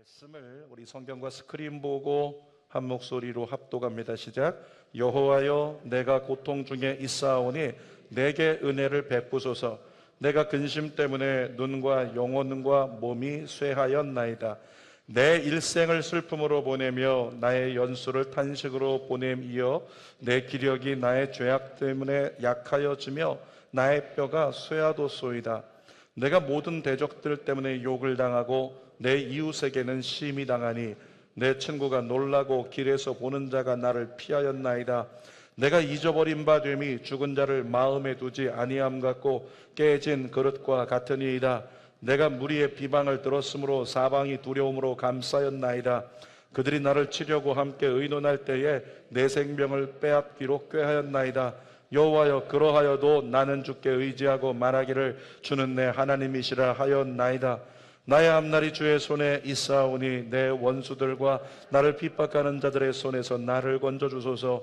말씀을 우리 성경과 스크린 보고 한 목소리로 합독합니다. 시작. 여호와여, 내가 고통 중에 있사오니 내게 은혜를 베푸소서. 내가 근심 때문에 눈과 영혼과 몸이 쇠하였나이다. 내 일생을 슬픔으로 보내며 나의 연수를 탄식으로 보냄이여 내 기력이 나의 죄악 때문에 약하여지며 나의 뼈가 쇠하도소이다. 내가 모든 대적들 때문에 욕을 당하고 내 이웃에게는 심히 당하니 내 친구가 놀라고 길에서 보는 자가 나를 피하였나이다. 내가 잊어버린 바 됨이 죽은 자를 마음에 두지 아니함 같고 깨진 그릇과 같으니이다. 내가 무리의 비방을 들었으므로 사방이 두려움으로 감싸였나이다. 그들이 나를 치려고 함께 의논할 때에 내 생명을 빼앗기로 꾀하였나이다. 여호와여, 그러하여도 나는 주께 의지하고 말하기를 주는 내 하나님이시라 하였나이다. 나의 앞날이 주의 손에 있사오니 내 원수들과 나를 핍박하는 자들의 손에서 나를 건져주소서.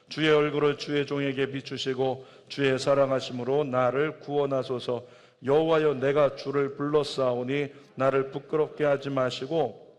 주의 얼굴을 주의 종에게 비추시고 주의 사랑하심으로 나를 구원하소서. 여호와여, 내가 주를 불렀사오니 나를 부끄럽게 하지 마시고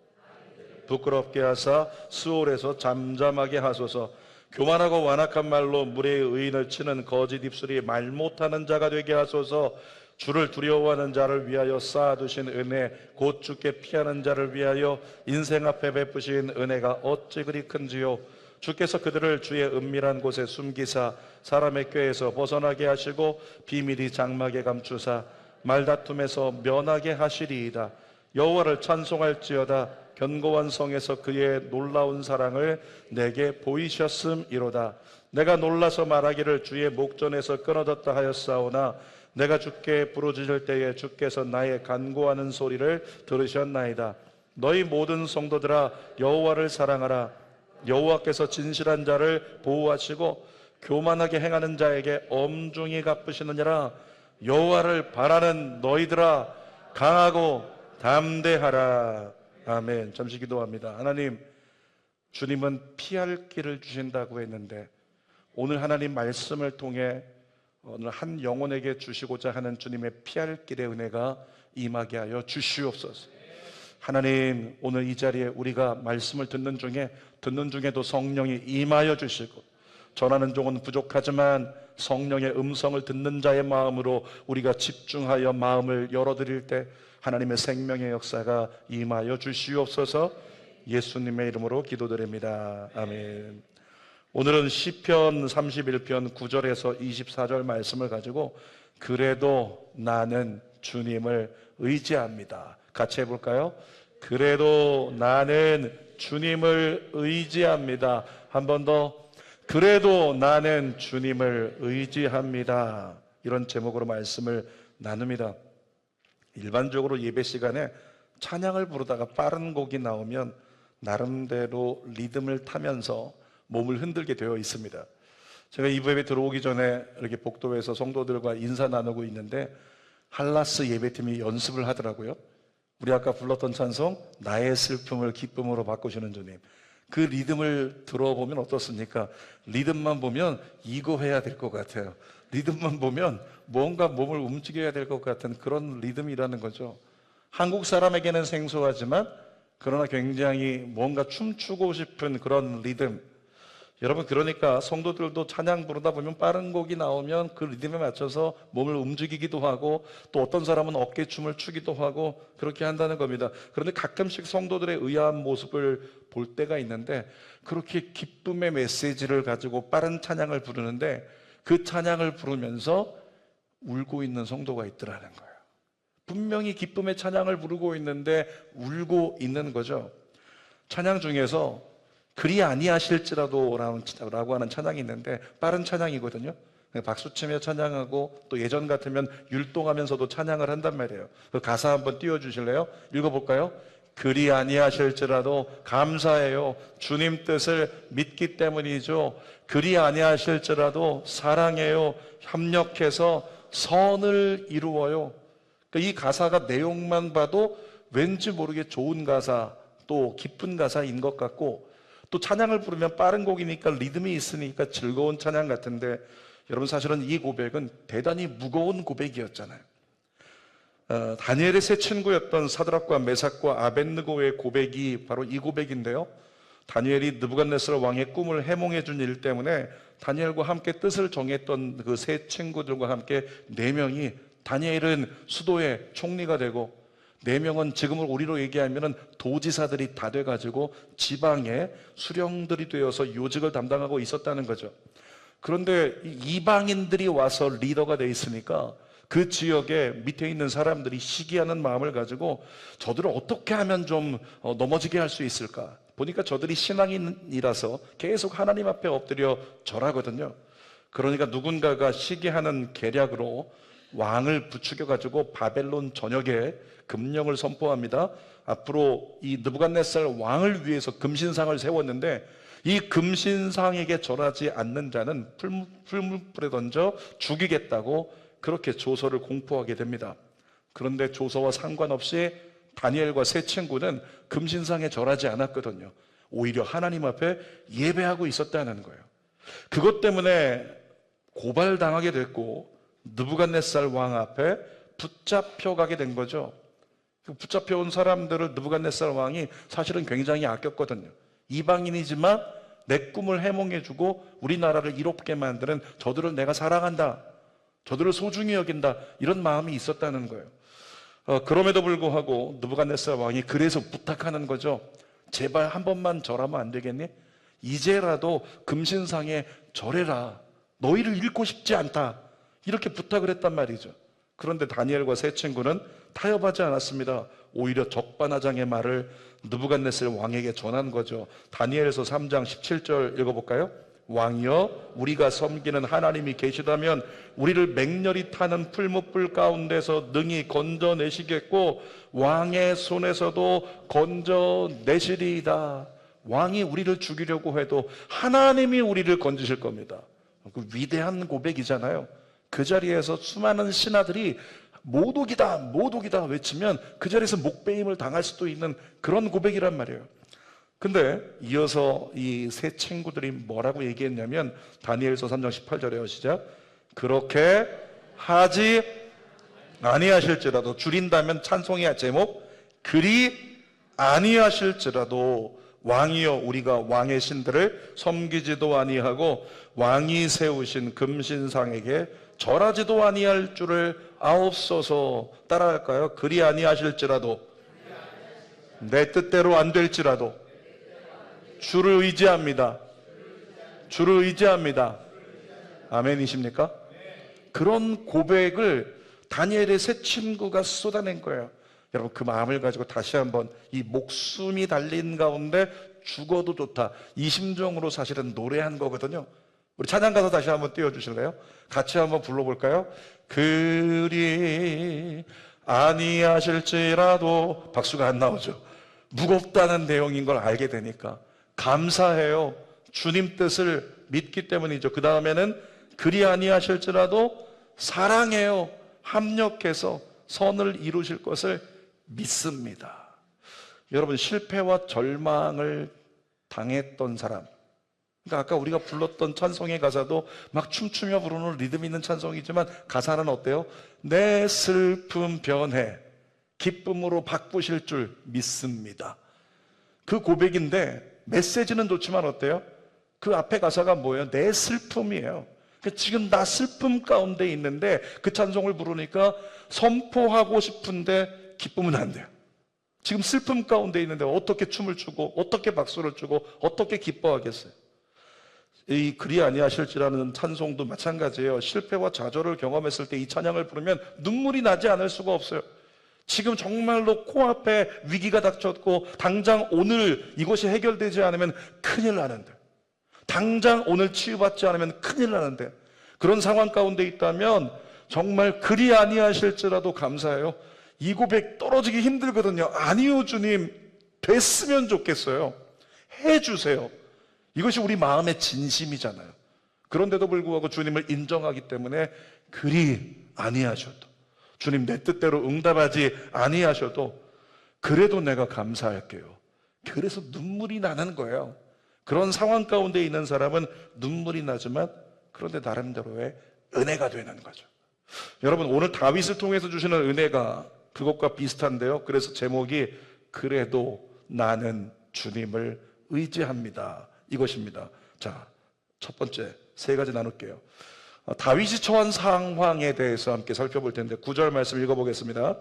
부끄럽게 하사 스올에서 잠잠하게 하소서. 교만하고 완악한 말로 무리의 의인을 치는 거짓 입술이 말 못하는 자가 되게 하소서. 주를 두려워하는 자를 위하여 쌓아두신 은혜, 곧 주께 피하는 자를 위하여 인생 앞에 베푸신 은혜가 어찌 그리 큰지요. 주께서 그들을 주의 은밀한 곳에 숨기사 사람의 꾀에서 벗어나게 하시고 비밀이 장막에 감추사 말다툼에서 면하게 하시리이다. 여호와를 찬송할지어다. 견고한 성에서 그의 놀라운 사랑을 내게 보이셨음이로다. 내가 놀라서 말하기를 주의 목전에서 끊어졌다 하였사오나 내가 주께 부르짖을 때에 주께서 나의 간구하는 소리를 들으셨나이다. 너희 모든 성도들아, 여호와를 사랑하라. 여호와께서 진실한 자를 보호하시고 교만하게 행하는 자에게 엄중히 갚으시느니라. 여호와를 바라는 너희들아, 강하고 담대하라. 아멘. 잠시 기도합니다. 하나님, 주님은 피할 길을 주신다고 했는데 오늘 하나님 말씀을 통해 오늘 한 영혼에게 주시고자 하는 주님의 피할 길의 은혜가 임하게 하여 주시옵소서. 하나님, 오늘 이 자리에 우리가 말씀을 듣는 중에도 성령이 임하여 주시고, 전하는 종은 부족하지만 성령의 음성을 듣는 자의 마음으로 우리가 집중하여 마음을 열어드릴 때 하나님의 생명의 역사가 임하여 주시옵소서. 예수님의 이름으로 기도드립니다. 아멘. 오늘은 시편 31편 9절에서 24절 말씀을 가지고 그래도 나는 주님을 의지합니다. 같이 해볼까요? 그래도 나는 주님을 의지합니다. 한 번 더. 그래도 나는 주님을 의지합니다. 이런 제목으로 말씀을 나눕니다. 일반적으로 예배 시간에 찬양을 부르다가 빠른 곡이 나오면 나름대로 리듬을 타면서 몸을 흔들게 되어 있습니다. 제가 이 예배 들어오기 전에 이렇게 복도에서 성도들과 인사 나누고 있는데 할라스 예배팀이 연습을 하더라고요. 우리 아까 불렀던 찬송 나의 슬픔을 기쁨으로 바꾸시는 주님, 그 리듬을 들어보면 어떻습니까? 리듬만 보면 이거 해야 될 것 같아요. 리듬만 보면 뭔가 몸을 움직여야 될 것 같은 그런 리듬이라는 거죠. 한국 사람에게는 생소하지만 그러나 굉장히 뭔가 춤추고 싶은 그런 리듬. 여러분, 그러니까 성도들도 찬양 부르다 보면 빠른 곡이 나오면 그 리듬에 맞춰서 몸을 움직이기도 하고 또 어떤 사람은 어깨춤을 추기도 하고 그렇게 한다는 겁니다. 그런데 가끔씩 성도들의 의아한 모습을 볼 때가 있는데 그렇게 기쁨의 메시지를 가지고 빠른 찬양을 부르는데 그 찬양을 부르면서 울고 있는 성도가 있더라는 거예요. 분명히 기쁨의 찬양을 부르고 있는데 울고 있는 거죠. 찬양 중에서 그리 아니하실지라도 라고 하는 찬양이 있는데 빠른 찬양이거든요. 박수치며 찬양하고 또 예전 같으면 율동하면서도 찬양을 한단 말이에요. 그 가사 한번 띄워주실래요? 읽어볼까요? 그리 아니하실지라도 감사해요. 주님 뜻을 믿기 때문이죠. 그리 아니하실지라도 사랑해요. 협력해서 선을 이루어요. 그러니까 이 가사가 내용만 봐도 왠지 모르게 좋은 가사, 또 기쁜 가사인 것 같고 또 찬양을 부르면 빠른 곡이니까 리듬이 있으니까 즐거운 찬양 같은데 여러분, 사실은 이 고백은 대단히 무거운 고백이었잖아요. 다니엘의 세 친구였던 사드락과 메삭과 아벳느고의 고백이 바로 이 고백인데요. 다니엘이 느부갓네살 왕의 꿈을 해몽해 준 일 때문에 다니엘과 함께 뜻을 정했던 그 세 친구들과 함께 네 명이, 다니엘은 수도의 총리가 되고 네 명은 지금을 우리로 얘기하면 도지사들이 다 돼가지고 지방의 수령들이 되어서 요직을 담당하고 있었다는 거죠. 그런데 이방인들이 와서 리더가 돼 있으니까 그 지역에 밑에 있는 사람들이 시기하는 마음을 가지고 저들을 어떻게 하면 좀 넘어지게 할 수 있을까? 보니까 저들이 신앙인이라서 계속 하나님 앞에 엎드려 절하거든요. 그러니까 누군가가 시기하는 계략으로 왕을 부추겨 가지고 바벨론 전역에 금령을 선포합니다. 앞으로 이 느부갓네살 왕을 위해서 금신상을 세웠는데 이 금신상에게 절하지 않는 자는 풀무불에 던져 죽이겠다고 그렇게 조서를 공포하게 됩니다. 그런데 조서와 상관없이 다니엘과 세 친구는 금신상에 절하지 않았거든요. 오히려 하나님 앞에 예배하고 있었다는 거예요. 그것 때문에 고발당하게 됐고 느부갓네살 왕 앞에 붙잡혀가게 된 거죠. 붙잡혀온 사람들을 느부갓네살 왕이 사실은 굉장히 아꼈거든요. 이방인이지만 내 꿈을 해몽해주고 우리나라를 이롭게 만드는 저들을 내가 사랑한다, 저들을 소중히 여긴다, 이런 마음이 있었다는 거예요. 그럼에도 불구하고 느부갓네살 왕이 그래서 부탁하는 거죠. 제발 한 번만 절하면 안 되겠니? 이제라도 금신상에 절해라. 너희를 잃고 싶지 않다. 이렇게 부탁을 했단 말이죠. 그런데 다니엘과 세 친구는 타협하지 않았습니다. 오히려 적반하장의 말을 느부갓네살 왕에게 전한 거죠. 다니엘서 3장 17절 읽어볼까요? 왕이여, 우리가 섬기는 하나님이 계시다면 우리를 맹렬히 타는 풀무불 가운데서 능히 건져내시겠고 왕의 손에서도 건져내시리이다. 왕이 우리를 죽이려고 해도 하나님이 우리를 건지실 겁니다. 그 위대한 고백이잖아요. 그 자리에서 수많은 신하들이 모독이다, 모독이다 외치면 그 자리에서 목베임을 당할 수도 있는 그런 고백이란 말이에요. 근데 이어서 이 세 친구들이 뭐라고 얘기했냐면 다니엘서 3장 18절에요. 시작. 그렇게 하지 아니하실지라도, 줄인다면 찬송의 제목, 그리 아니하실지라도 왕이여, 우리가 왕의 신들을 섬기지도 아니하고 왕이 세우신 금신상에게 절하지도 아니할 줄을 아옵소서. 따라할까요? 그리 아니하실지라도, 내 뜻대로 안 될지라도 주를 의지합니다. 주를 의지합니다. 아멘이십니까? 그런 고백을 다니엘의 세 친구가 쏟아낸 거예요. 여러분, 그 마음을 가지고 다시 한번 이 목숨이 달린 가운데 죽어도 좋다, 이 심정으로 사실은 노래한 거거든요. 우리 찬양 가서 다시 한번 띄워주실래요? 같이 한번 불러볼까요? 그리 아니하실지라도, 박수가 안 나오죠. 무겁다는 내용인 걸 알게 되니까 감사해요. 주님 뜻을 믿기 때문이죠. 그 다음에는 그리 아니하실지라도 사랑해요. 합력해서 선을 이루실 것을 믿습니다. 여러분, 실패와 절망을 당했던 사람, 그러니까 아까 우리가 불렀던 찬송의 가사도 막 춤추며 부르는 리듬 있는 찬송이지만 가사는 어때요? 내 슬픔 변해 기쁨으로 바꾸실 줄 믿습니다. 그 고백인데 메시지는 좋지만 어때요? 그 앞에 가사가 뭐예요? 내 슬픔이에요. 지금 나 슬픔 가운데 있는데 그 찬송을 부르니까 선포하고 싶은데 기쁨은 안 돼요. 지금 슬픔 가운데 있는데 어떻게 춤을 추고 어떻게 박수를 추고 어떻게 기뻐하겠어요? 이 그리 아니하실지라는 찬송도 마찬가지예요. 실패와 좌절을 경험했을 때 이 찬양을 부르면 눈물이 나지 않을 수가 없어요. 지금 정말로 코앞에 위기가 닥쳤고 당장 오늘 이것이 해결되지 않으면 큰일 나는데, 당장 오늘 치유받지 않으면 큰일 나는데, 그런 상황 가운데 있다면 정말 그리 아니하실지라도 감사해요. 이 고백 떨어지기 힘들거든요. 아니요 주님, 됐으면 좋겠어요. 해주세요. 이것이 우리 마음의 진심이잖아요. 그런데도 불구하고 주님을 인정하기 때문에 그리 아니하셔도, 주님 내 뜻대로 응답하지 아니하셔도 그래도 내가 감사할게요. 그래서 눈물이 나는 거예요. 그런 상황 가운데 있는 사람은 눈물이 나지만 그런데 나름대로의 은혜가 되는 거죠. 여러분, 오늘 다윗을 통해서 주시는 은혜가 그것과 비슷한데요. 그래서 제목이 그래도 나는 주님을 의지합니다. 이것입니다. 자, 첫 번째 세 가지 나눌게요. 다윗이 처한 상황에 대해서 함께 살펴볼 텐데 9절 말씀 읽어보겠습니다.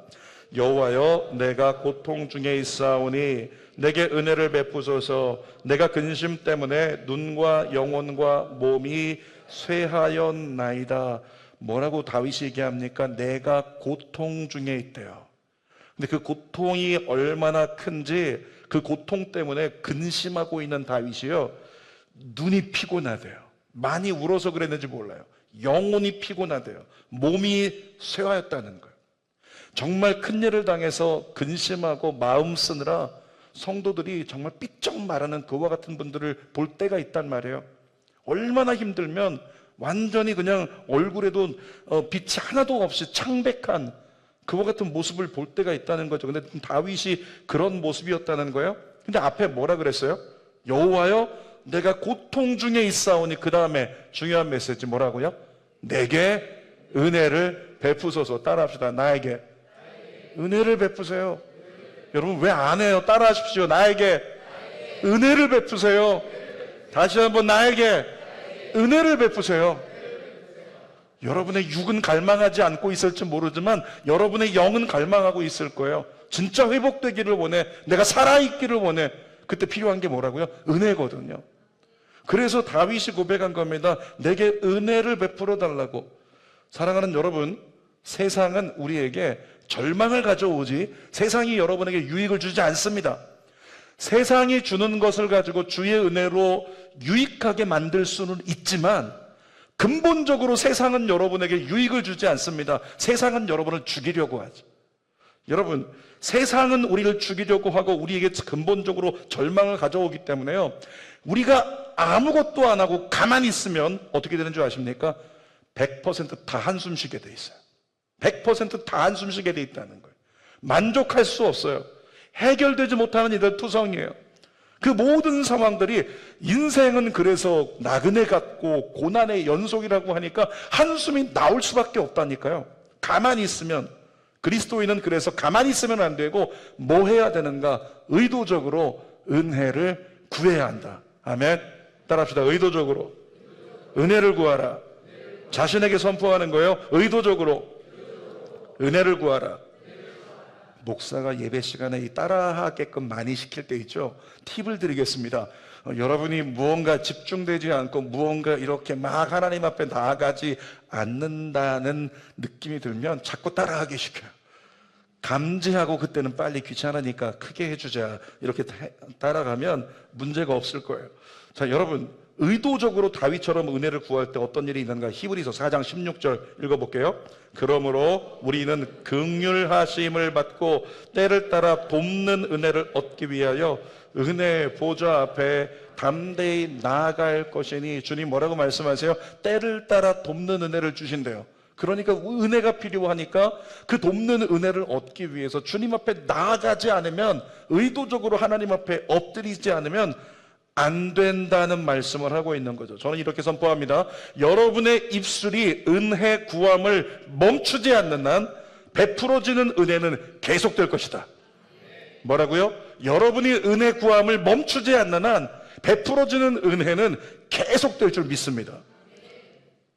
여호와여, 내가 고통 중에 있사오니 내게 은혜를 베푸소서. 내가 근심 때문에 눈과 영혼과 몸이 쇠하였나이다. 뭐라고 다윗이 얘기합니까? 내가 고통 중에 있대요. 근데 그 고통이 얼마나 큰지, 그 고통 때문에 근심하고 있는 다윗이요, 눈이 피곤하대요. 많이 울어서 그랬는지 몰라요. 영혼이 피곤하대요. 몸이 쇠하였다는 거예요. 정말 큰 일을 당해서 근심하고 마음 쓰느라 성도들이 정말 삐쩍 말하는 그와 같은 분들을 볼 때가 있단 말이에요. 얼마나 힘들면 완전히 그냥 얼굴에도 빛이 하나도 없이 창백한 그와 같은 모습을 볼 때가 있다는 거죠. 근데 다윗이 그런 모습이었다는 거예요. 근데 앞에 뭐라 그랬어요? 여호와여, 내가 고통 중에 있사오니, 그 다음에 중요한 메시지 뭐라고요? 내게 은혜를 베푸소서. 따라합시다. 나에게 은혜를 베푸세요. 여러분, 왜 안 해요? 따라하십시오. 나에게 은혜를 베푸세요. 다시 한번, 나에게 은혜를 베푸세요. 여러분의 육은 갈망하지 않고 있을지 모르지만 여러분의 영은 갈망하고 있을 거예요. 진짜 회복되기를 원해. 내가 살아있기를 원해. 그때 필요한 게 뭐라고요? 은혜거든요. 그래서 다윗이 고백한 겁니다. 내게 은혜를 베풀어 달라고. 사랑하는 여러분, 세상은 우리에게 절망을 가져오지 세상이 여러분에게 유익을 주지 않습니다. 세상이 주는 것을 가지고 주의 은혜로 유익하게 만들 수는 있지만 근본적으로 세상은 여러분에게 유익을 주지 않습니다. 세상은 여러분을 죽이려고 하죠. 여러분, 세상은 우리를 죽이려고 하고 우리에게 근본적으로 절망을 가져오기 때문에요, 우리가 아무것도 안 하고 가만히 있으면 어떻게 되는 줄 아십니까? 100% 다 한숨 쉬게 돼 있어요. 100% 다 한숨 쉬게 돼 있다는 거예요. 만족할 수 없어요. 해결되지 못하는 이들 투성이에요. 그 모든 상황들이, 인생은 그래서 나그네 같고 고난의 연속이라고 하니까 한숨이 나올 수밖에 없다니까요. 가만히 있으면, 그리스도인은 그래서 가만히 있으면 안 되고 뭐 해야 되는가? 의도적으로 은혜를 구해야 한다. 아멘. 따라합시다. 의도적으로 은혜를 구하라. 자신에게 선포하는 거예요. 의도적으로 은혜를 구하라. 목사가 예배 시간에 따라하게끔 많이 시킬 때 있죠. 팁을 드리겠습니다. 여러분이 무언가 집중되지 않고 무언가 이렇게 막 하나님 앞에 나아가지 않는다는 느낌이 들면 자꾸 따라하게 시켜요. 감지하고 그때는 빨리 귀찮으니까 크게 해주자, 이렇게 따라가면 문제가 없을 거예요. 자, 여러분, 의도적으로 다윗처럼 은혜를 구할 때 어떤 일이 있는가? 히브리서 4장 16절 읽어볼게요. 그러므로 우리는 긍휼하심을 받고 때를 따라 돕는 은혜를 얻기 위하여 은혜의 보좌 앞에 담대히 나아갈 것이니. 주님 뭐라고 말씀하세요? 때를 따라 돕는 은혜를 주신대요. 그러니까 은혜가 필요하니까 그 돕는 은혜를 얻기 위해서 주님 앞에 나아가지 않으면, 의도적으로 하나님 앞에 엎드리지 않으면 안 된다는 말씀을 하고 있는 거죠. 저는 이렇게 선포합니다. 여러분의 입술이 은혜 구함을 멈추지 않는 한 베풀어지는 은혜는 계속될 것이다. 뭐라고요? 여러분이 은혜 구함을 멈추지 않는 한 베풀어지는 은혜는 계속될 줄 믿습니다.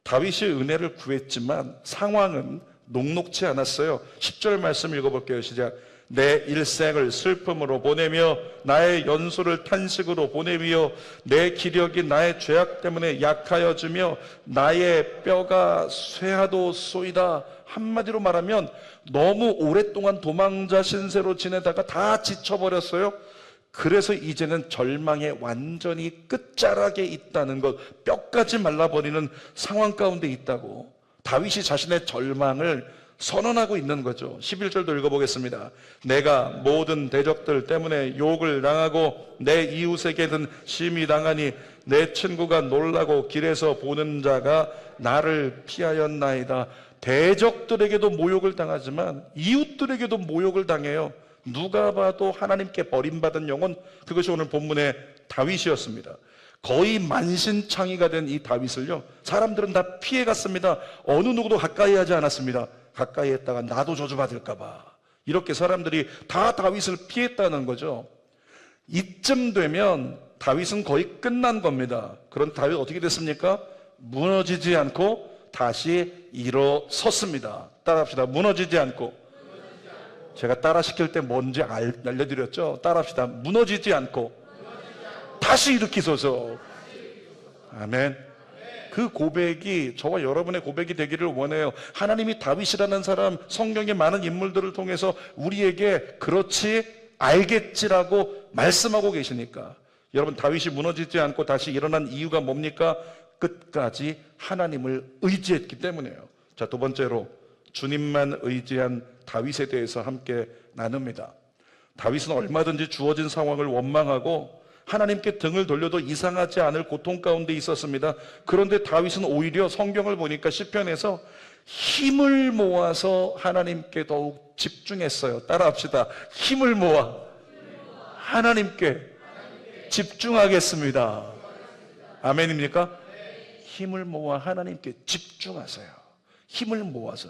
다윗이 은혜를 구했지만 상황은 녹록지 않았어요. 10절 말씀 읽어볼게요. 시작. 내 일생을 슬픔으로 보내며 나의 연소를 탄식으로 보내며 내 기력이 나의 죄악 때문에 약하여지며 나의 뼈가 쇠하도소이다. 한마디로 말하면 너무 오랫동안 도망자 신세로 지내다가 다 지쳐버렸어요. 그래서 이제는 절망에 완전히 끝자락에 있다는 것, 뼈까지 말라버리는 상황 가운데 있다고 다윗이 자신의 절망을 선언하고 있는 거죠. 11절도 읽어보겠습니다. 내가 모든 대적들 때문에 욕을 당하고 내 이웃에게는 심히 당하니 내 친구가 놀라고 길에서 보는 자가 나를 피하였나이다. 대적들에게도 모욕을 당하지만 이웃들에게도 모욕을 당해요. 누가 봐도 하나님께 버림받은 영혼, 그것이 오늘 본문의 다윗이었습니다. 거의 만신창이가 된 이 다윗을요, 사람들은 다 피해갔습니다. 어느 누구도 가까이 하지 않았습니다. 가까이 했다가 나도 저주받을까봐. 이렇게 사람들이 다 다윗을 피했다는 거죠. 이쯤 되면 다윗은 거의 끝난 겁니다. 그런 다윗 어떻게 됐습니까? 무너지지 않고 다시 일어섰습니다. 따라합시다. 무너지지 않고. 제가 따라 시킬 때 뭔지 알려드렸죠? 따라합시다. 무너지지 않고 다시 일으키소서. 아멘. 그 고백이 저와 여러분의 고백이 되기를 원해요. 하나님이 다윗이라는 사람, 성경의 많은 인물들을 통해서 우리에게 그렇지 알겠지라고 말씀하고 계시니까. 여러분, 다윗이 무너지지 않고 다시 일어난 이유가 뭡니까? 끝까지 하나님을 의지했기 때문이에요. 자, 두 번째로 주님만 의지한 다윗에 대해서 함께 나눕니다. 다윗은 얼마든지 주어진 상황을 원망하고 하나님께 등을 돌려도 이상하지 않을 고통 가운데 있었습니다. 그런데 다윗은 오히려 성경을 보니까 시편에서 힘을 모아서 하나님께 더욱 집중했어요. 따라합시다. 힘을 모아 하나님께 집중하겠습니다. 아멘입니까? 힘을 모아 하나님께 집중하세요. 힘을 모아서.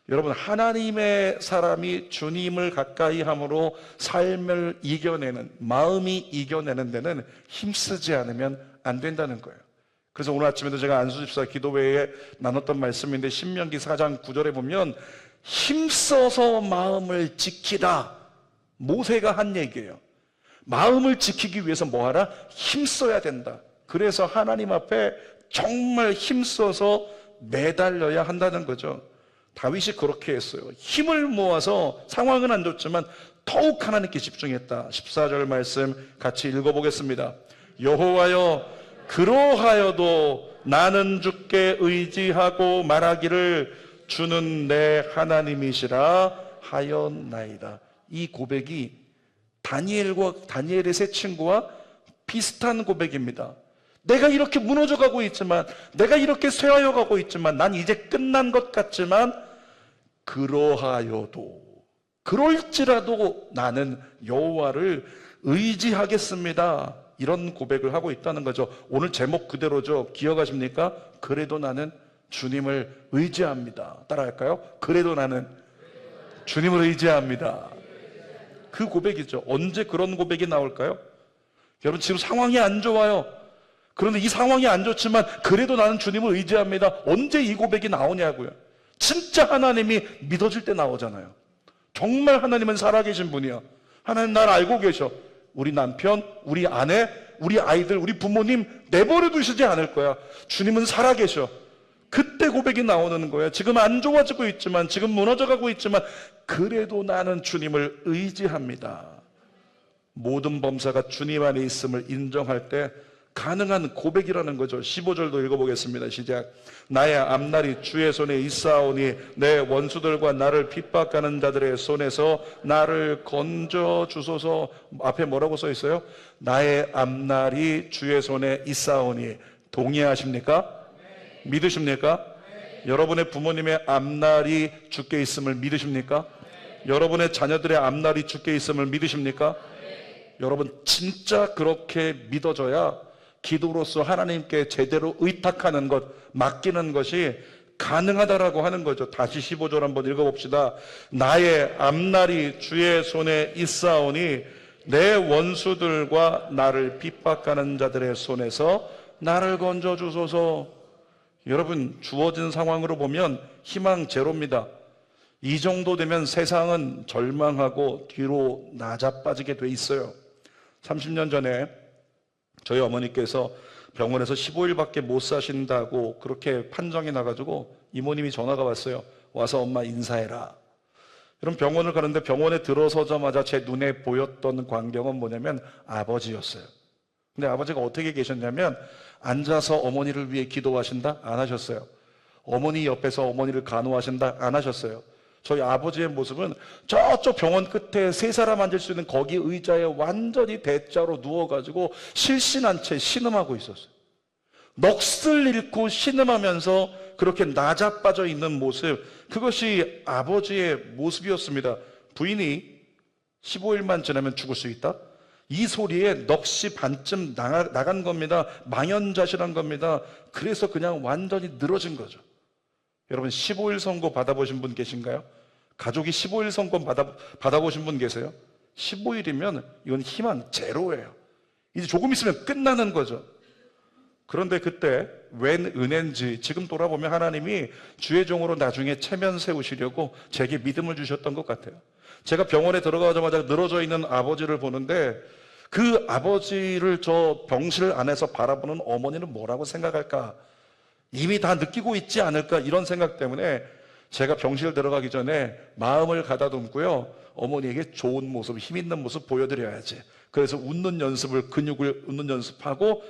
여러분, 하나님의 사람이 주님을 가까이 함으로 삶을 이겨내는, 마음이 이겨내는 데는 힘쓰지 않으면 안 된다는 거예요. 그래서 오늘 아침에도 제가 안수집사 기도회에 나눴던 말씀인데 신명기 4장 9절에 보면 힘써서 마음을 지키라. 모세가 한 얘기예요. 마음을 지키기 위해서 뭐하라? 힘써야 된다. 그래서 하나님 앞에 정말 힘써서 매달려야 한다는 거죠. 다윗이 그렇게 했어요. 힘을 모아서 상황은 안 좋지만 더욱 하나님께 집중했다. 14절 말씀 같이 읽어보겠습니다. 여호와여, 그러하여도 나는 주께 의지하고 말하기를 주는 내 하나님이시라 하였나이다. 이 고백이 다니엘의 세 친구와 비슷한 고백입니다. 내가 이렇게 무너져가고 있지만, 내가 이렇게 쇠하여 가고 있지만, 난 이제 끝난 것 같지만 그럴지라도 나는 여호와를 의지하겠습니다. 이런 고백을 하고 있다는 거죠. 오늘 제목 그대로죠. 기억하십니까? 그래도 나는 주님을 의지합니다. 따라할까요? 그래도 나는 주님을 의지합니다. 그 고백이죠. 언제 그런 고백이 나올까요? 여러분, 지금 상황이 안 좋아요. 그런데 이 상황이 안 좋지만 그래도 나는 주님을 의지합니다. 언제 이 고백이 나오냐고요. 진짜 하나님이 믿어질 때 나오잖아요. 정말 하나님은 살아계신 분이야. 하나님 날 알고 계셔. 우리 남편, 우리 아내, 우리 아이들, 우리 부모님 내버려 두시지 않을 거야. 주님은 살아계셔. 그때 고백이 나오는 거예요. 지금 안 좋아지고 있지만, 지금 무너져가고 있지만 그래도 나는 주님을 의지합니다. 모든 범사가 주님 안에 있음을 인정할 때 가능한 고백이라는 거죠. 15절도 읽어보겠습니다. 시작. 나의 앞날이 주의 손에 있사오니 내 원수들과 나를 핍박하는 자들의 손에서 나를 건져 주소서. 앞에 뭐라고 써 있어요? 나의 앞날이 주의 손에 있사오니. 동의하십니까? 네. 믿으십니까? 네. 여러분의 부모님의 앞날이 주께 있음을 믿으십니까? 네. 여러분의 자녀들의 앞날이 주께 있음을 믿으십니까? 네. 여러분, 진짜 그렇게 믿어져야 기도로서 하나님께 제대로 의탁하는 것, 맡기는 것이 가능하다라고 하는 거죠. 다시 15절 한번 읽어봅시다. 나의 앞날이 주의 손에 있사오니 내 원수들과 나를 핍박하는 자들의 손에서 나를 건져 주소서. 여러분, 주어진 상황으로 보면 희망 제로입니다. 이 정도 되면 세상은 절망하고 뒤로 나자빠지게 돼 있어요. 30년 전에 저희 어머니께서 병원에서 15일밖에 못 사신다고 그렇게 판정이 나가지고 이모님이 전화가 왔어요. 와서 엄마 인사해라. 그럼 병원을 가는데 병원에 들어서자마자 제 눈에 보였던 광경은 뭐냐면 아버지였어요. 근데 아버지가 어떻게 계셨냐면 앉아서 어머니를 위해 기도하신다? 안 하셨어요. 어머니 옆에서 어머니를 간호하신다? 안 하셨어요. 저희 아버지의 모습은 저쪽 병원 끝에 세 사람 앉을 수 있는 거기 의자에 완전히 대자로 누워가지고 실신한 채 신음하고 있었어요. 넋을 잃고 신음하면서 그렇게 나자빠져 있는 모습, 그것이 아버지의 모습이었습니다. 부인이 15일만 지나면 죽을 수 있다? 이 소리에 넋이 반쯤 나간 겁니다. 망연자실한 겁니다. 그래서 그냥 완전히 늘어진 거죠. 여러분 15일 선고 받아보신 분 계신가요? 가족이 15일 선고 받아보신 분 계세요? 15일이면 이건 희망 제로예요. 이제 조금 있으면 끝나는 거죠. 그런데 그때 웬 은혜인지 지금 돌아보면 하나님이 주의 종으로 나중에 체면 세우시려고 제게 믿음을 주셨던 것 같아요. 제가 병원에 들어가자마자 늘어져 있는 아버지를 보는데 그 아버지를 저 병실 안에서 바라보는 어머니는 뭐라고 생각할까? 이미 다 느끼고 있지 않을까? 이런 생각 때문에 제가 병실 들어가기 전에 마음을 가다듬고요. 어머니에게 좋은 모습, 힘 있는 모습 보여드려야지. 그래서 웃는 연습을, 근육을 웃는 연습하고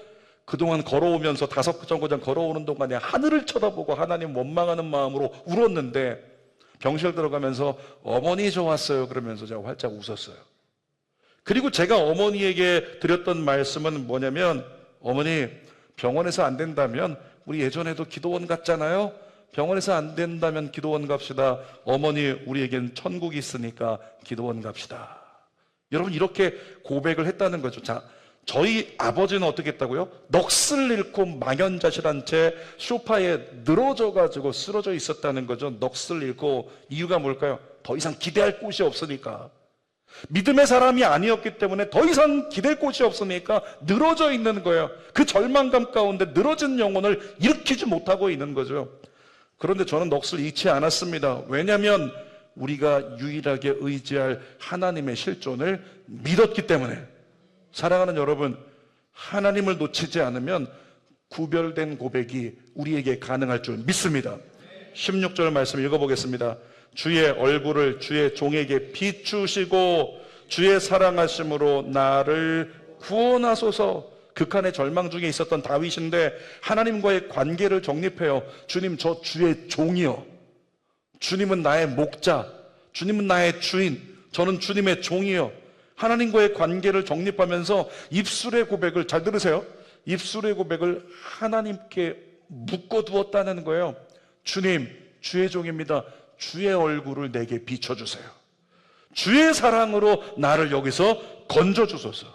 그동안 걸어오면서 5정거장 걸어오는 동안에 하늘을 쳐다보고 하나님 원망하는 마음으로 울었는데 병실 들어가면서 어머니 좋았어요 그러면서 제가 활짝 웃었어요. 그리고 제가 어머니에게 드렸던 말씀은 뭐냐면 어머니 병원에서 안 된다면 우리 예전에도 기도원 갔잖아요. 병원에서 안 된다면 기도원 갑시다. 어머니 우리에겐 천국이 있으니까 기도원 갑시다. 여러분 이렇게 고백을 했다는 거죠. 자, 저희 아버지는 어떻게 했다고요? 넋을 잃고 망연자실한 채 소파에 늘어져가지고 쓰러져 있었다는 거죠. 넋을 잃고. 이유가 뭘까요? 더 이상 기대할 곳이 없으니까. 믿음의 사람이 아니었기 때문에 더 이상 기댈 곳이 없으니까 늘어져 있는 거예요. 그 절망감 가운데 늘어진 영혼을 일으키지 못하고 있는 거죠. 그런데 저는 넋을 잃지 않았습니다. 왜냐하면 우리가 유일하게 의지할 하나님의 실존을 믿었기 때문에. 사랑하는 여러분, 하나님을 놓치지 않으면 구별된 고백이 우리에게 가능할 줄 믿습니다. 16절 말씀 읽어보겠습니다. 주의 얼굴을 주의 종에게 비추시고 주의 사랑하심으로 나를 구원하소서. 극한의 절망 중에 있었던 다윗인데 하나님과의 관계를 정립해요. 주님, 저 주의 종이요. 주님은 나의 목자, 주님은 나의 주인, 저는 주님의 종이요. 하나님과의 관계를 정립하면서 입술의 고백을, 잘 들으세요, 입술의 고백을 하나님께 묶어두었다는 거예요. 주님, 주의 종입니다. 주의 얼굴을 내게 비춰주세요. 주의 사랑으로 나를 여기서 건져주소서.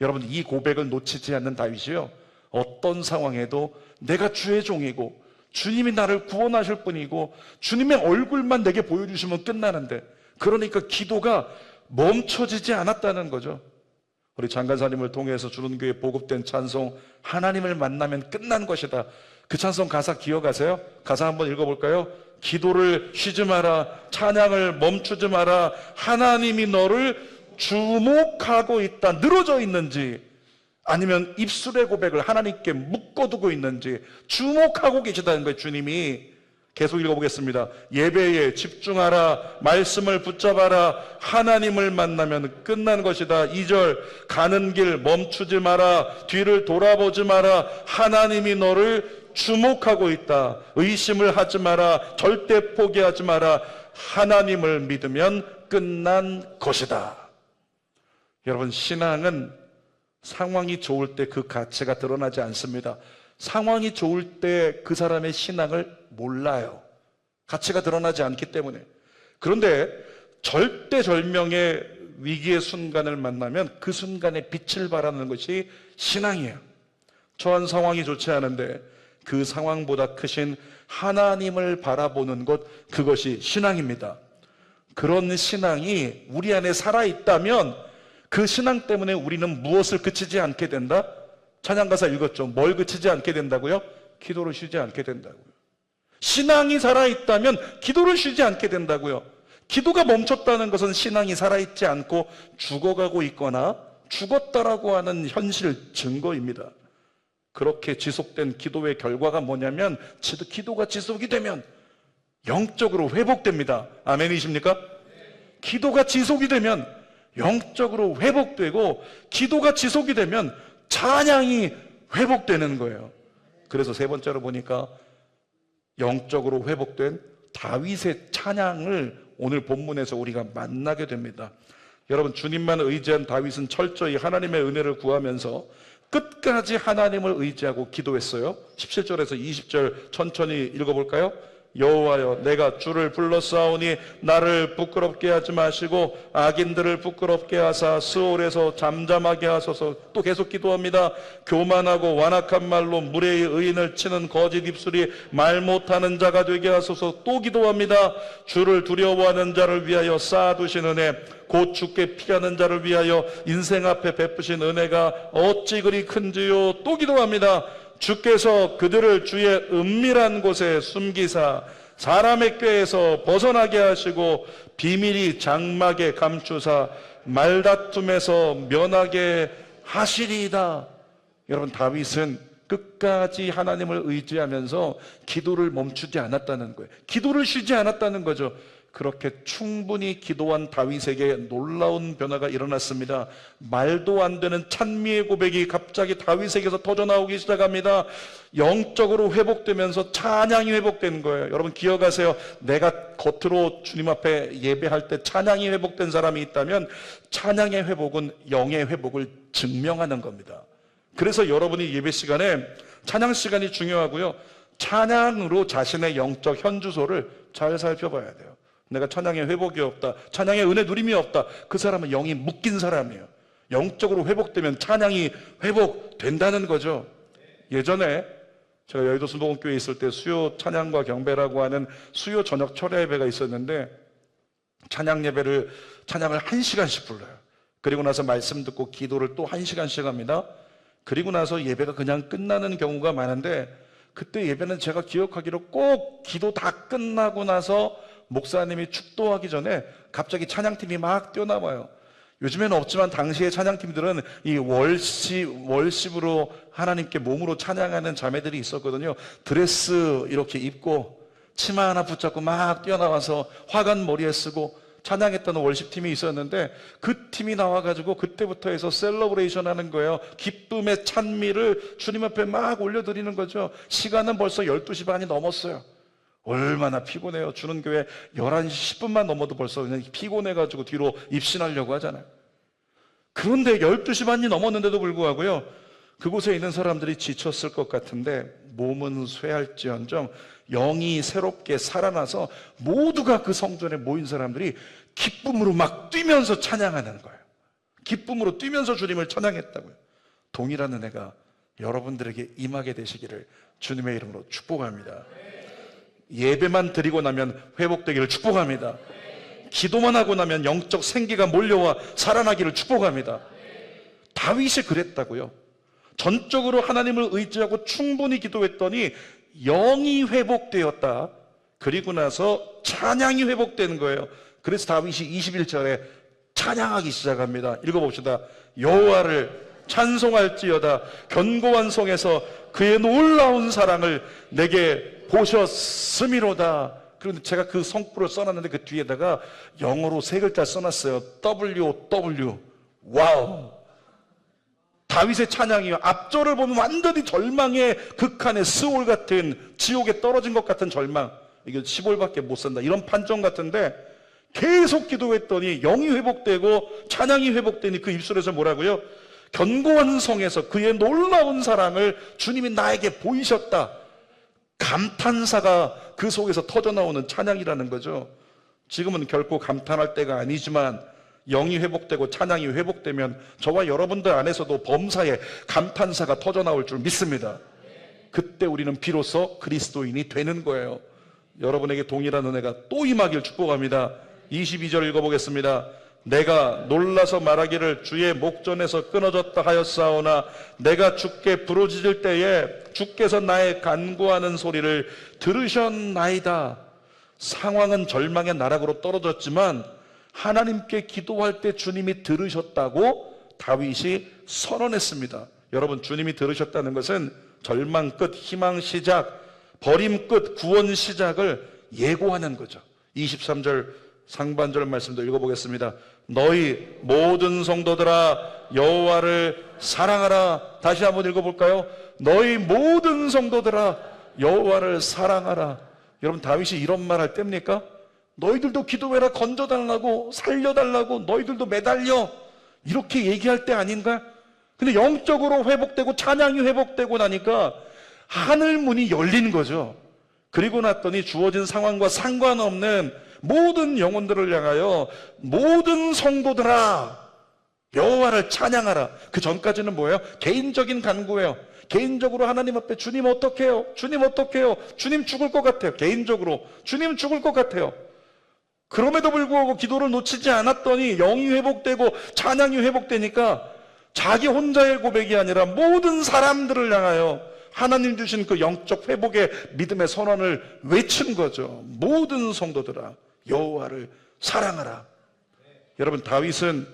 여러분, 이 고백을 놓치지 않는 다윗이요, 어떤 상황에도 내가 주의 종이고 주님이 나를 구원하실 분이고 주님의 얼굴만 내게 보여주시면 끝나는데, 그러니까 기도가 멈춰지지 않았다는 거죠. 우리 장간사님을 통해서 주론교회에 보급된 찬송 하나님을 만나면 끝난 것이다. 그 찬송 가사 기억하세요? 가사 한번 읽어볼까요? 기도를 쉬지 마라, 찬양을 멈추지 마라, 하나님이 너를 주목하고 있다. 늘어져 있는지 아니면 입술의 고백을 하나님께 묶어두고 있는지 주목하고 계시다는 거예요. 주님이. 계속 읽어보겠습니다. 예배에 집중하라, 말씀을 붙잡아라, 하나님을 만나면 끝난 것이다. 2절, 가는 길 멈추지 마라, 뒤를 돌아보지 마라, 하나님이 너를 주목하고 있다. 의심을 하지 마라, 절대 포기하지 마라, 하나님을 믿으면 끝난 것이다. 여러분, 신앙은 상황이 좋을 때 그 가치가 드러나지 않습니다. 상황이 좋을 때 그 사람의 신앙을 몰라요. 가치가 드러나지 않기 때문에. 그런데 절대절명의 위기의 순간을 만나면 그 순간에 빛을 발하는 것이 신앙이에요. 처한 상황이 좋지 않은데 그 상황보다 크신 하나님을 바라보는 것, 그것이 신앙입니다. 그런 신앙이 우리 안에 살아있다면 그 신앙 때문에 우리는 무엇을 그치지 않게 된다? 찬양가사 읽었죠. 뭘 그치지 않게 된다고요? 기도를 쉬지 않게 된다고요. 신앙이 살아있다면 기도를 쉬지 않게 된다고요. 기도가 멈췄다는 것은 신앙이 살아있지 않고 죽어가고 있거나 죽었다라고 하는 현실 증거입니다. 그렇게 지속된 기도의 결과가 뭐냐면, 기도가 지속이 되면 영적으로 회복됩니다. 아멘이십니까? 기도가 지속이 되면 영적으로 회복되고, 기도가 지속이 되면 찬양이 회복되는 거예요. 그래서 세 번째로 보니까 영적으로 회복된 다윗의 찬양을 오늘 본문에서 우리가 만나게 됩니다. 여러분, 주님만 의지한 다윗은 철저히 하나님의 은혜를 구하면서 끝까지 하나님을 의지하고 기도했어요. 17절에서 20절 천천히 읽어볼까요? 여호와여 내가 주를 불렀사오니 나를 부끄럽게 하지 마시고 악인들을 부끄럽게 하사 스올에서 잠잠하게 하소서. 또 계속 기도합니다. 교만하고 완악한 말로 무례히 의인을 치는 거짓 입술이 말 못하는 자가 되게 하소서. 또 기도합니다. 주를 두려워하는 자를 위하여 쌓아두신 은혜, 곧 주께 피하는 자를 위하여 인생 앞에 베푸신 은혜가 어찌 그리 큰지요. 또 기도합니다. 주께서 그들을 주의 은밀한 곳에 숨기사 사람의 꾀에서 벗어나게 하시고 비밀이 장막에 감추사 말다툼에서 면하게 하시리이다. 여러분, 다윗은 끝까지 하나님을 의지하면서 기도를 멈추지 않았다는 거예요. 기도를 쉬지 않았다는 거죠. 그렇게 충분히 기도한 다윗에게 놀라운 변화가 일어났습니다. 말도 안 되는 찬미의 고백이 갑자기 다윗에게서 터져나오기 시작합니다. 영적으로 회복되면서 찬양이 회복된 거예요. 여러분 기억하세요. 내가 겉으로 주님 앞에 예배할 때 찬양이 회복된 사람이 있다면 찬양의 회복은 영의 회복을 증명하는 겁니다. 그래서 여러분이 예배 시간에 찬양 시간이 중요하고요. 찬양으로 자신의 영적 현주소를 잘 살펴봐야 돼요. 내가 찬양의 회복이 없다, 찬양의 은혜 누림이 없다, 그 사람은 영이 묶인 사람이에요. 영적으로 회복되면 찬양이 회복된다는 거죠. 예전에 제가 여의도 순복음교회에 있을 때 수요 찬양과 경배라고 하는 수요 저녁 철야 예배가 있었는데 찬양을 1시간씩 불러요. 그리고 나서 말씀 듣고 기도를 또 1시간씩 합니다. 그리고 나서 예배가 그냥 끝나는 경우가 많은데, 그때 예배는 제가 기억하기로 꼭 기도 다 끝나고 나서 목사님이 축도하기 전에 갑자기 찬양팀이 막 뛰어나와요. 요즘에는 없지만 당시의 찬양팀들은 이 월십으로 하나님께 몸으로 찬양하는 자매들이 있었거든요. 드레스 이렇게 입고 치마 하나 붙잡고 막 뛰어나와서 화관 머리에 쓰고 찬양했던 월십팀이 있었는데, 그 팀이 나와가지고 그때부터 해서 셀러브레이션 하는 거예요. 기쁨의 찬미를 주님 앞에 막 올려드리는 거죠. 시간은 벌써 12시 반이 넘었어요. 얼마나 피곤해요. 주는 교회 11시 10분만 넘어도 벌써 그냥 피곤해가지고 뒤로 입신하려고 하잖아요. 그런데 12시 반이 넘었는데도 불구하고요, 그곳에 있는 사람들이 지쳤을 것 같은데 몸은 쇠할지언정 영이 새롭게 살아나서 모두가 그 성전에 모인 사람들이 기쁨으로 막 뛰면서 찬양하는 거예요. 기쁨으로 뛰면서 주님을 찬양했다고요. 동일한 은혜가 여러분들에게 임하게 되시기를 주님의 이름으로 축복합니다. 예배만 드리고 나면 회복되기를 축복합니다. 기도만 하고 나면 영적 생기가 몰려와 살아나기를 축복합니다. 다윗이 그랬다고요. 전적으로 하나님을 의지하고 충분히 기도했더니 영이 회복되었다. 그리고 나서 찬양이 회복되는 거예요. 그래서 다윗이 21절에 찬양하기 시작합니다. 읽어봅시다. 여호와를 찬송할지어다. 견고한 성에서 그의 놀라운 사랑을 내게 보셨음이로다. 그런데 제가 그 성구를 써놨는데 그 뒤에다가 영어로 3글자 써놨어요. WW. 와우. 다윗의 찬양이요. 앞절을 보면 완전히 절망의 극한의 스올 같은, 지옥에 떨어진 것 같은 절망. 이게 10월밖에 못 산다, 이런 판정 같은데 계속 기도했더니 영이 회복되고 찬양이 회복되니 그 입술에서 뭐라고요? 견고한 성에서 그의 놀라운 사랑을 주님이 나에게 보이셨다. 감탄사가 그 속에서 터져나오는 찬양이라는 거죠. 지금은 결코 감탄할 때가 아니지만 영이 회복되고 찬양이 회복되면 저와 여러분들 안에서도 범사에 감탄사가 터져나올 줄 믿습니다. 그때 우리는 비로소 그리스도인이 되는 거예요. 여러분에게 동일한 은혜가 또 임하길 축복합니다. 22절 읽어보겠습니다. 내가 놀라서 말하기를 주의 목전에서 끊어졌다 하였사오나 내가 주께 부르짖을 때에 주께서 나의 간구하는 소리를 들으셨나이다. 상황은 절망의 나락으로 떨어졌지만 하나님께 기도할 때 주님이 들으셨다고 다윗이 선언했습니다. 여러분, 주님이 들으셨다는 것은 절망 끝, 희망 시작, 버림 끝, 구원 시작을 예고하는 거죠. 23절 상반절 말씀도 읽어보겠습니다. 너희 모든 성도들아 여호와를 사랑하라. 다시 한번 읽어볼까요? 너희 모든 성도들아 여호와를 사랑하라. 여러분, 다윗이 이런 말 할 때입니까? 너희들도 기도해라, 건져달라고, 살려달라고, 너희들도 매달려, 이렇게 얘기할 때 아닌가? 근데 영적으로 회복되고 찬양이 회복되고 나니까 하늘 문이 열린 거죠. 그리고 났더니 주어진 상황과 상관없는 모든 영혼들을 향하여 모든 성도들아 여호와를 찬양하라. 그 전까지는 뭐예요? 개인적인 간구예요. 개인적으로 하나님 앞에 주님 어떡해요? 주님 어떡해요? 주님 죽을 것 같아요. 개인적으로 주님 죽을 것 같아요. 그럼에도 불구하고 기도를 놓치지 않았더니 영이 회복되고 찬양이 회복되니까 자기 혼자의 고백이 아니라 모든 사람들을 향하여 하나님 주신 그 영적 회복의 믿음의 선언을 외친 거죠. 모든 성도들아 여호와를 사랑하라. 여러분, 다윗은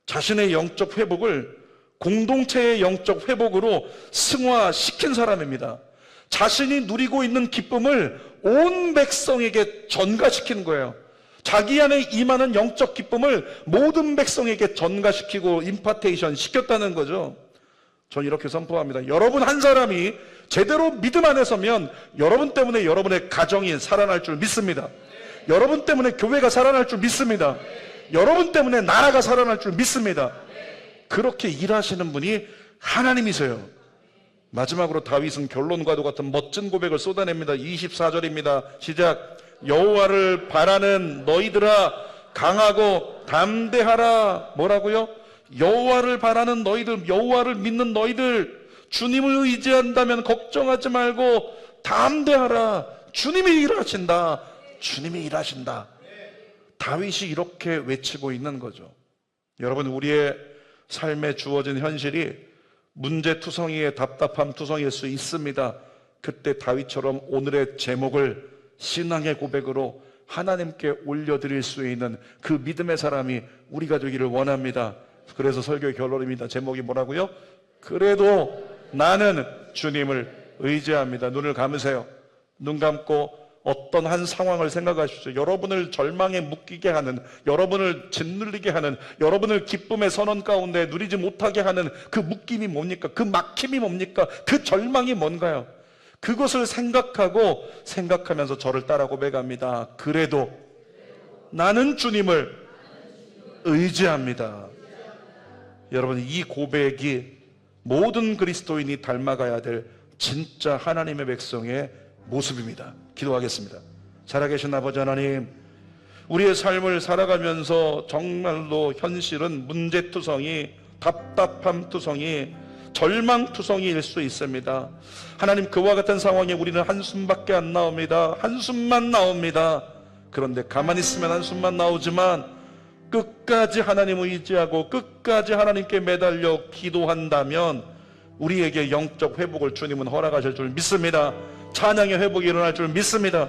자신의 영적 회복을 공동체의 영적 회복으로 승화시킨 사람입니다. 자신이 누리고 있는 기쁨을 온 백성에게 전가시킨 거예요. 자기 안에 임하는 영적 기쁨을 모든 백성에게 전가시키고 임파테이션 시켰다는 거죠. 전 이렇게 선포합니다. 여러분 한 사람이 제대로 믿음 안에 서면 여러분 때문에 여러분의 가정이 살아날 줄 믿습니다. 여러분 때문에 교회가 살아날 줄 믿습니다. 여러분 때문에 나라가 살아날 줄 믿습니다. 그렇게 일하시는 분이 하나님이세요. 마지막으로 다윗은 결론과도 같은 멋진 고백을 쏟아냅니다. 24절입니다. 시작. 여호와를 바라는 너희들아 강하고 담대하라. 뭐라고요? 여호와를 바라는 너희들, 여호와를 믿는 너희들, 주님을 의지한다면 걱정하지 말고 담대하라. 주님이 일하신다. 주님이 일하신다. 다윗이 이렇게 외치고 있는 거죠. 여러분, 우리의 삶에 주어진 현실이 문제투성이의 답답함투성이일 수 있습니다. 그때 다윗처럼 오늘의 제목을 신앙의 고백으로 하나님께 올려드릴 수 있는 그 믿음의 사람이 우리가 되기를 원합니다. 그래서 설교의 결론입니다. 제목이 뭐라고요? 그래도 나는 주님을 의지합니다. 눈을 감으세요. 눈 감고 어떤 한 상황을 생각하십시오. 여러분을 절망에 묶이게 하는, 여러분을 짓눌리게 하는, 여러분을 기쁨의 선언 가운데 누리지 못하게 하는 그 묶임이 뭡니까? 그 막힘이 뭡니까? 그 절망이 뭔가요? 그것을 생각하면서 저를 따라 고백합니다. 그래도 나는 주님을 의지합니다. 여러분, 이 고백이 모든 그리스도인이 닮아가야 될 진짜 하나님의 백성의 모습입니다. 기도하겠습니다. 살아계신 아버지 하나님, 우리의 삶을 살아가면서 정말로 현실은 문제투성이, 답답함투성이, 절망투성이일 수 있습니다. 하나님, 그와 같은 상황에 우리는 한숨밖에 안 나옵니다. 한숨만 나옵니다. 그런데 가만히 있으면 한숨만 나오지만 끝까지 하나님을 의지하고 끝까지 하나님께 매달려 기도한다면 우리에게 영적 회복을 주님은 허락하실 줄 믿습니다. 찬양의 회복이 일어날 줄 믿습니다.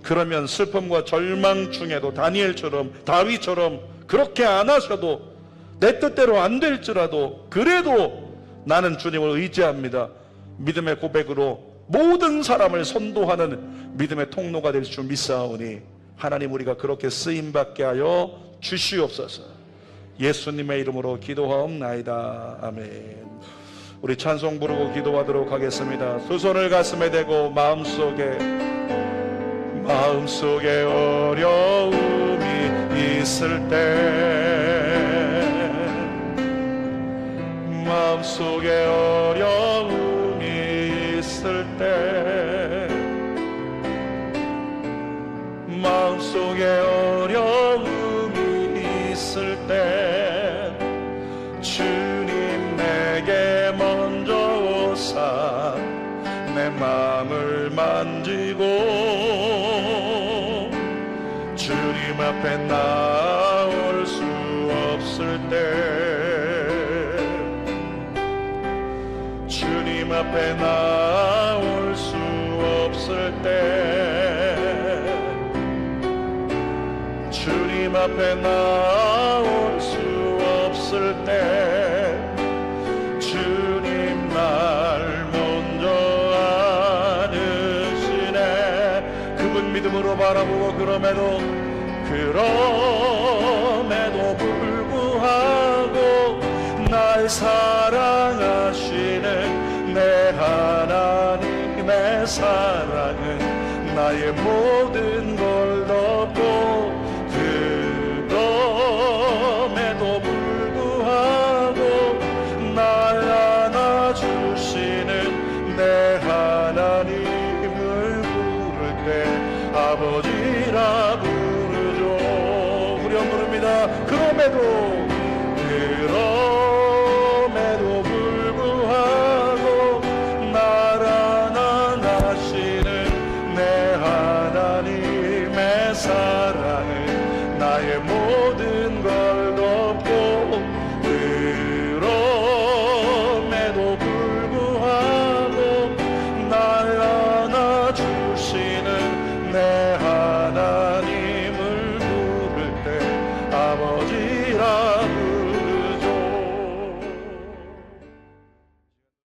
그러면 슬픔과 절망 중에도 다니엘처럼, 다윗처럼 그렇게 안 하셔도 내 뜻대로 안 될지라도 그래도 나는 주님을 의지합니다. 믿음의 고백으로 모든 사람을 선도하는 믿음의 통로가 될 줄 믿사오니 하나님, 우리가 그렇게 쓰임받게 하여 주시옵소서. 예수님의 이름으로 기도하옵나이다. 아멘. 우리 찬송 부르고 기도하도록 하겠습니다. 두 손을 가슴에 대고 마음속에 어려움이 있을 때, 마음속에 어려움이 있을 때, 마음속에 어려움이 있을 때 주님 내게 먼저 오사 내 마음을 만지고 주님 앞에 나올 수 없을 때, 주님 앞에 나올 수 없을 때, 주님 앞에 나올 수 없을 때 주님 날 먼저 아시네. 그분 믿음으로 바라보고 그럼에도 불구하고 날 사랑하시는 내 하나님의 사랑은 나의 모든